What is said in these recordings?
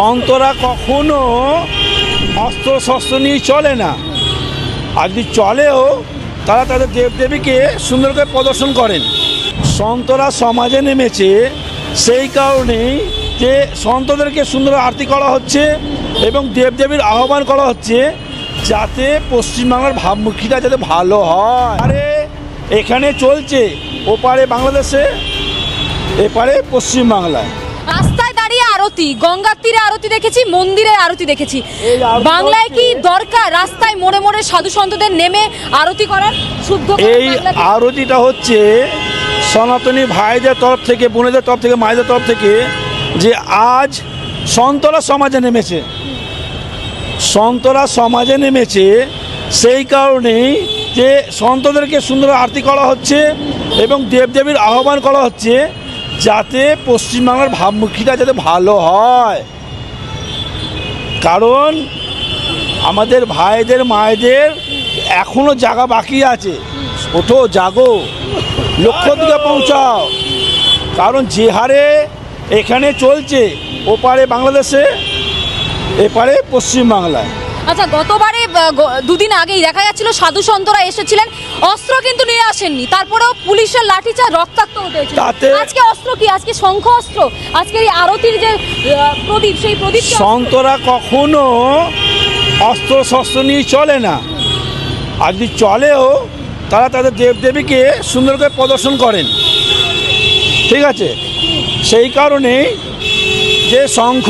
সন্তরা কখনো অস্ত্র শস্ত্র নিয়ে চলে না, আর যদি চলেও তারা তাদের দেবদেবীকে সুন্দর করে প্রদর্শন করেন। সন্তরা সমাজে নেমেছে সেই কারণেই যে সন্তদেরকে সুন্দর আরতি করা হচ্ছে এবং দেবদেবীর আহ্বান করা হচ্ছে যাতে পশ্চিমবাংলার ভাবমুখীটা যাতে ভালো হয়। আরে এখানে চলছে ওপারে বাংলাদেশে, এপারে পশ্চিমবাংলায়। রাস্তায় দাঁড়িয়ে আরতি, গঙ্গার তীরে আরতি দেখেছি, মন্দিরে আরতি দেখেছি। বাংলায় কি দরকার রাস্তায় মোড়ে মোড়ে সাধু সন্তদের নেমে আরতি করার? শুদ্ধ এই আরতিটা হচ্ছে সনাতনী ভাইদের তরফ থেকে, বোনেদের তরফ থেকে, মায়েদের তরফ থেকে, যে আজ সন্তরা সমাজে নেমেছে, সন্তরা সমাজে নেমেছে সেই কারণেই যে সন্তদেরকে সুন্দর আরতি করা হচ্ছে এবং দেবদেবীর আহ্বান করা হচ্ছে যাতে পশ্চিমবাংলার ভাবমুখীটা যাতে ভালো হয়। কারণ আমাদের ভাইদের মায়েদের এখনও জায়গা বাকি আছে। ওঠো, জাগো, লক্ষ্য দিকে পৌঁছাও। কারণ যে হারে এখানে চলছে ওপারে বাংলাদেশে, এপারে পশ্চিমবাংলায়। আচ্ছা, গতবারে দুদিন আগেই দেখা যাচ্ছিল সাধু সন্তরা এসেছিলেন, অস্ত্র কিন্তু নিয়ে আসেননি, তারপরেও পুলিশের লাঠিচার্জ রক্তাক্ত হতে হয়েছিল। আজকে অস্ত্র কি? আজকে শঙ্খ অস্ত্র, আজকে এই আরতির যে প্রদীপ, সেই প্রদীপ। সন্তরা কখনো অস্ত্র শস্ত্র নিয়ে চলে না, আর যদি চলেও তারা তাদের দেবদেবীকে সুন্দর করে প্রদর্শন করেন। ঠিক আছে, সেই কারণে যে শঙ্খ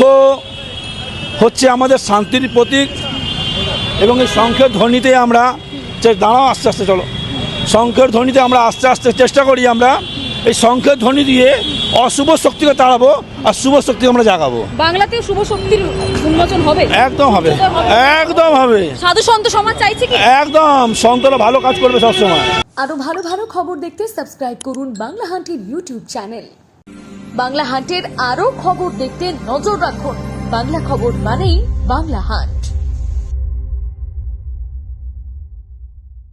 হচ্ছে আমাদের শান্তির প্রতীক এবং এই শঙ্খের ধ্বনিতে আমরা দাঁড়াও, আস্তে আস্তে চলো, শঙ্খের ধ্বনিতে আমরা আস্তে আস্তে চেষ্টা করি আমরা এই শঙ্খের ধ্বনি দিয়ে অশুভ শক্তিকে তাড়াবো আর শুভ শক্তিকে আমরা জাগাবো। বাংলাতে শুভ শক্তির উন্মোচন হবে, একদম হবে, একদম হবে। সাধু সন্ত সমাজ চাইছে কি? একদম, সন্তরা ভালো কাজ করবে সবসময়। আরো ভালো ভালো খবর দেখতে সাবস্ক্রাইব করুন বাংলা হান্টের ইউটিউব চ্যানেল। বাংলা হান্টের আরো খবর দেখতে নজর রাখুন। বাংলা খবর মানেই বাংলা হান্ট।